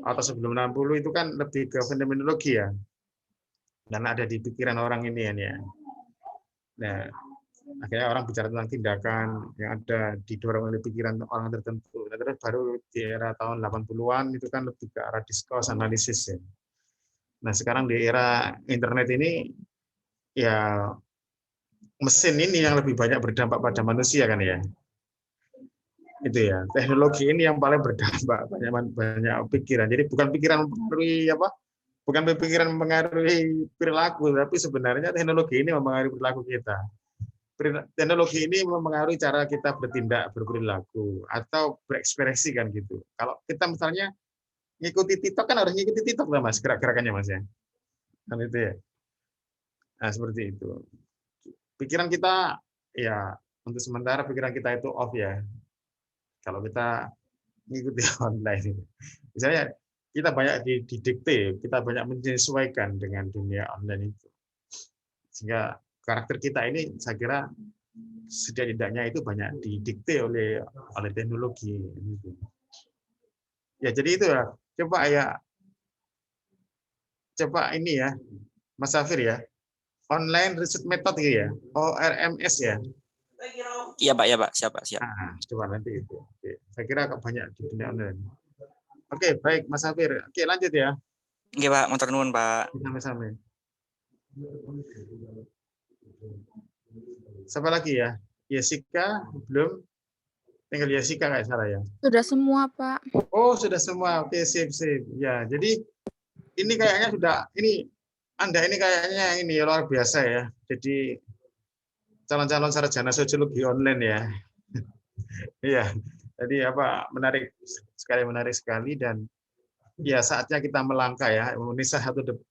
atau sebelum 60 itu kan lebih ke fenomenologi ya. Dan ada di pikiran orang ini ya. Nah, akhirnya orang bicara tentang tindakan yang ada didorong oleh pikiran orang tertentu. Nah, terus baru di era tahun 80-an itu kan lebih ke arah discourse analisis ya. Nah, sekarang di era internet ini ya mesin ini yang lebih banyak berdampak pada manusia kan ya. Itu ya. Teknologi ini yang paling berdampak banyak pikiran. Jadi bukan pikiran mempengaruhi bukan pikiran mempengaruhi perilaku, tapi sebenarnya teknologi ini mempengaruhi perilaku kita. Teknologi ini mempengaruhi cara kita bertindak, berperilaku atau berekspresi kan gitu. Kalau kita misalnya ngikuti TikTok kan harus ngikuti TikTok lah Mas, gerak-gerakannya Mas ya. Kan itu ya. Nah, seperti itu. Pikiran kita ya untuk sementara pikiran kita itu off ya. Kalau kita ngikuti online. Misalnya kita banyak didikte, kita banyak menyesuaikan dengan dunia online itu. Sehingga karakter kita ini saya kira setidaknya itu banyak didikte oleh teknologi. Ya jadi itu ya. Coba ini ya, Mas Safir ya. Online research method gitu ya. ORMS ya. Iya, Pak, siap. Nah, coba nanti itu. Oke. Saya kira banyak di dunia online. Oke, baik Mas Safir. Oke, lanjut ya. Oke, Pak, motor nuwun, Pak. Sama-sama. Siapa lagi ya? Jessica belum? Tinggal Jessica nggak salah ya? Sudah semua, Pak. Oh, sudah semua. Oke, sip. Ya, jadi ini kayaknya Anda ini kayaknya ini luar biasa ya. Jadi calon-calon sarjana sosiologi online ya. Iya. Jadi menarik sekali dan ya saatnya kita melangkah ya. Indonesia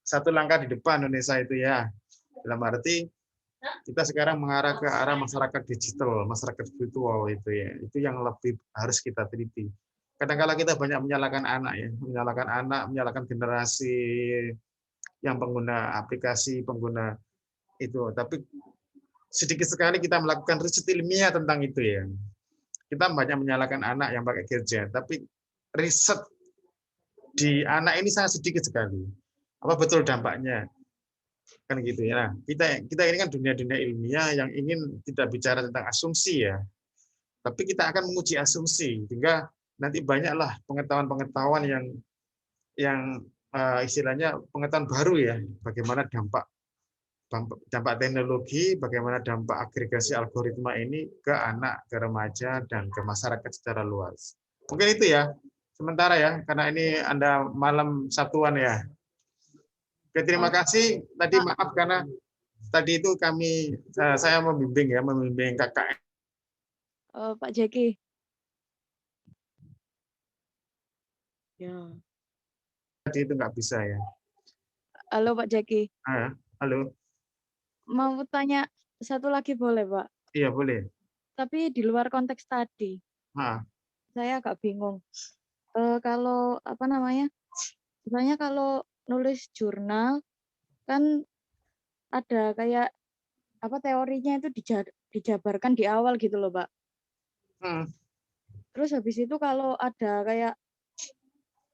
satu langkah di depan Indonesia itu ya. Dalam arti kita sekarang mengarah ke arah masyarakat digital, masyarakat virtual itu ya. Itu yang lebih harus kita teliti. Kadang-kala kita banyak menyalahkan anak ya, menyalahkan generasi yang pengguna aplikasi, pengguna itu. Tapi sedikit sekali kita melakukan riset ilmiah tentang itu ya. Kita banyak menyalahkan anak yang pakai gadget, tapi riset di anak ini sangat sedikit sekali. Apa betul dampaknya? Kan gitu ya. Nah, kita ini kan dunia ilmiah yang ingin tidak bicara tentang asumsi ya. Tapi kita akan menguji asumsi sehingga nanti banyaklah pengetahuan-pengetahuan yang istilahnya pengetahuan baru ya, bagaimana dampak teknologi, bagaimana dampak agregasi algoritma ini ke anak, ke remaja, dan ke masyarakat secara luas. Mungkin itu ya, sementara ya, karena ini Anda malam Sabtuan ya. Oke, terima kasih. Tadi maaf karena tadi itu saya membimbing KKN. Pak Jeki. Ya. Tadi itu nggak bisa ya. Halo Pak Jeki. Halo. Mau tanya satu lagi boleh Pak? Iya boleh. Tapi di luar konteks tadi. saya agak bingung. Kalau apa namanya? Sebenarnya kalau nulis jurnal kan ada kayak apa teorinya itu dijabarkan di awal gitu loh, Pak. Terus habis itu kalau ada kayak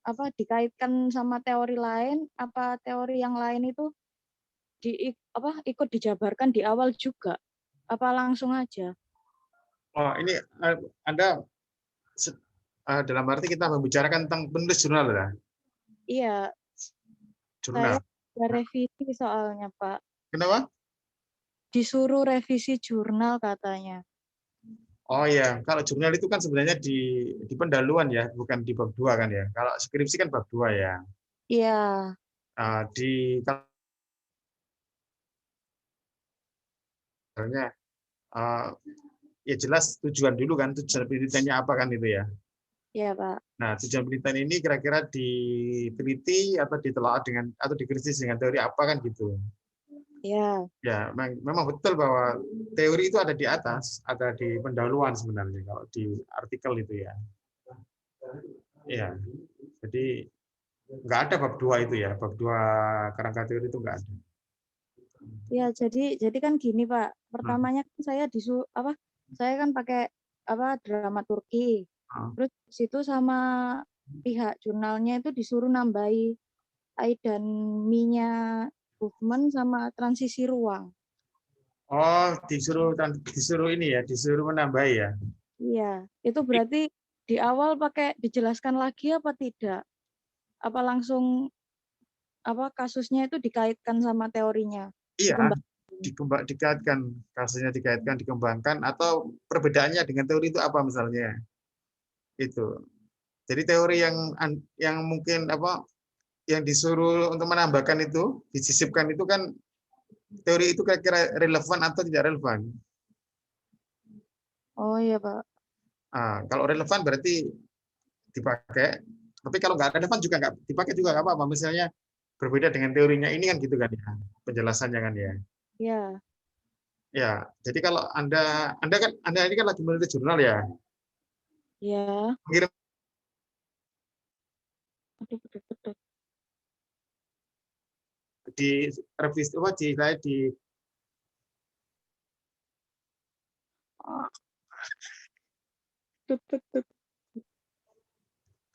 apa dikaitkan sama teori lain, apa teori yang lain itu ikut dijabarkan di awal juga? Apa langsung aja? Oh, ini Anda dalam arti kita membicarakan tentang penulis jurnal ya? Iya, Jurnal. saya ada revisi soalnya, Pak. Kenapa? Disuruh revisi jurnal katanya. Oh ya, kalau jurnal itu kan sebenarnya di pendahuluan ya, bukan di bab 2 kan ya. Kalau skripsi kan bab 2 ya. Iya. Di ya jelas tujuan dulu kan, tujuan penelitiannya apa kan itu ya. Iya, Pak. Nah, tujuan penelitian ini kira-kira diteliti atau ditelaah dengan atau dikritis dengan teori apa kan gitu. Iya. Ya, memang betul bahwa teori itu ada di atas, ada di pendahuluan sebenarnya kalau di artikel itu ya. Ya, jadi nggak ada bab 2 itu ya, bab 2 kerangka teori itu nggak ada. Ya, jadi kan gini, Pak. Pertamanya kan saya saya kan pakai dramaturgi. Terus situ sama pihak jurnalnya itu disuruh nambahi I dan Me-nya movement sama transisi ruang. Oh, disuruh ini ya, disuruh menambah ya. Iya, itu berarti di awal pakai dijelaskan lagi apa tidak? Apa langsung kasusnya itu dikaitkan sama teorinya? Iya, dikaitkan, kasusnya dikaitkan, dikembangkan, atau perbedaannya dengan teori itu apa misalnya? Itu. Jadi teori yang mungkin yang disuruh untuk menambahkan itu, disisipkan itu kan teori itu kira-kira relevan atau tidak relevan. Oh iya, Pak. Kalau relevan berarti dipakai, tapi kalau nggak relevan juga nggak dipakai juga nggak apa-apa. Misalnya berbeda dengan teorinya ini kan gitu kan ya, penjelasannya kan ya. Iya. Ya, jadi kalau Anda ini kan lagi menulis jurnal ya. Iya. Mengirim di revisi di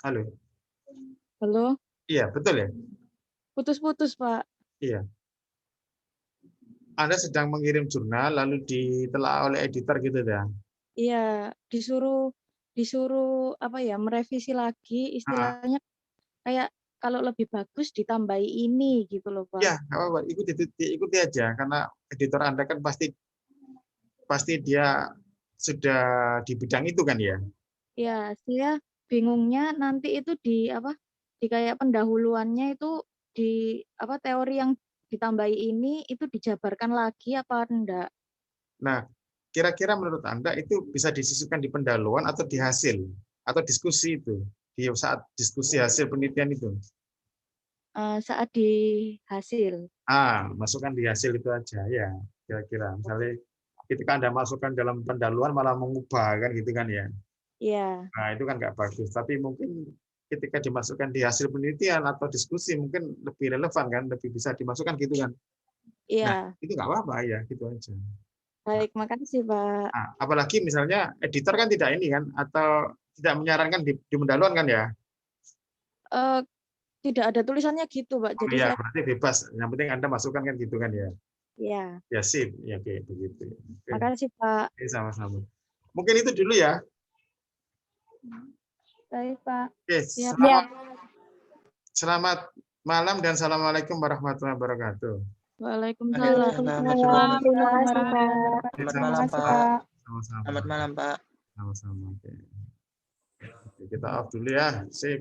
Halo. Halo. Iya, betul ya? Putus-putus, Pak. Iya. Anda sedang mengirim jurnal lalu ditelaah oleh editor gitu ya? Iya, disuruh merevisi lagi istilahnya kayak kalau lebih bagus ditambahi ini gitu loh, Pak. Ya, nggak apa-apa. Ikuti aja karena editor Anda kan pasti dia sudah di bidang itu kan ya? Iya, saya bingungnya nanti itu di kayak pendahuluannya itu di teori yang ditambahi ini itu dijabarkan lagi apa enggak? Nah, kira-kira menurut Anda itu bisa disisipkan di pendahuluan atau di hasil atau diskusi itu di saat diskusi hasil penelitian itu? Saat di hasil. Masukkan di hasil itu aja ya, kira-kira. Misalnya ketika Anda masukkan dalam pendahuluan malah mengubah kan gitu kan ya? Iya. Nah, itu kan nggak bagus. Tapi mungkin ketika dimasukkan di hasil penelitian atau diskusi mungkin lebih relevan kan, lebih bisa dimasukkan gitu kan? Iya. Nah, itu nggak apa-apa ya, gitu aja. Baik, makasih, Pak. Apalagi misalnya editor kan tidak ini kan, atau tidak menyarankan di pendahuluan kan ya? Tidak ada tulisannya gitu, Pak. Jadi Iya, saya berarti bebas. Yang penting Anda masukkan kan gitu kan ya? Iya. Ya sip, ya kayak begitu. Oke. Makasih, Pak. Oke, sama-sama. Mungkin itu dulu ya. Baik, Pak. Oke, selamat malam dan assalamualaikum warahmatullahi wabarakatuh. Waalaikumsalam. Selamat malam, Pak. Sama-sama. Selamat malam, Pak. Sama-sama. Oke, kita off dulu ya. Sip.